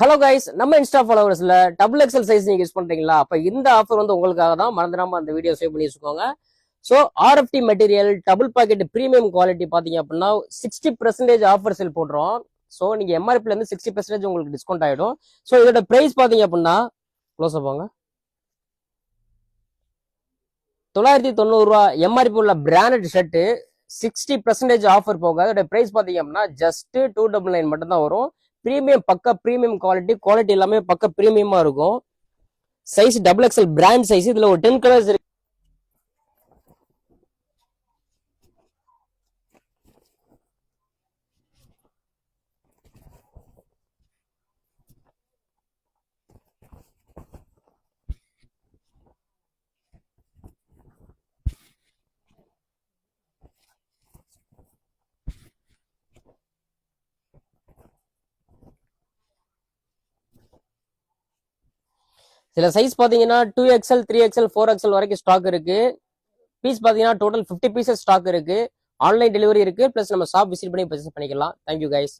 Hello guys, நம்ம Insta ஃபாலோவர்ஸ்ல double XL size நீங்க use பண்றீங்களா? அப்ப இந்த ஆஃபர் வந்து உங்களுக்காக தான். மறந்துடாம அந்த வீடியோ சேவ் பண்ணி வச்சுக்கோங்க. So ஆர்எஃப்டி material double pocket premium quality பாத்தீங்க அப்படின்னா 60% ஆஃபர் சேல் போடுறோம். ஸோ நீங்க எம்ஆர்பில இருந்து 60% உங்களுக்கு டிஸ்கவுண்ட் ஆயிடும். ஸோ இதோட பிரைஸ் பாத்தீங்க அப்படின்னா க்ளோஸ் போங்க, 990 ரூபா எம்ஆர்பி உள்ள பிராண்டட் ஷர்ட் 60% ஆஃபர் போக அதோட பிரைஸ் பாத்தீங்க அப்படின்னா ஜஸ்ட் 299 மட்டும் தான் வரும். பிரீமியம் பக்கா பிரீமியம் குவாலிட்டி எல்லாமே பக்கா பிரீமியமா இருக்கும். Size double XL brand size. இதுல ஒரு 10 கலர்ஸ் இருக்கு. சில சைஸ் பாத்தீங்கன்னா 2XL 3XL 4XL வரைக்கும் ஸ்டாக் இருக்கு. பீஸ் பாத்தீங்கன்னா டோட்டல் 50 பீசஸ் ஸ்டாக் இருக்கு. ஆன்லைன் டெலிவரி இருக்கு. பிளஸ் நம்ம ஷாப் விசிட் பண்ணி பர்ச்சேஸ் பண்ணிக்கலாம். Thank you guys.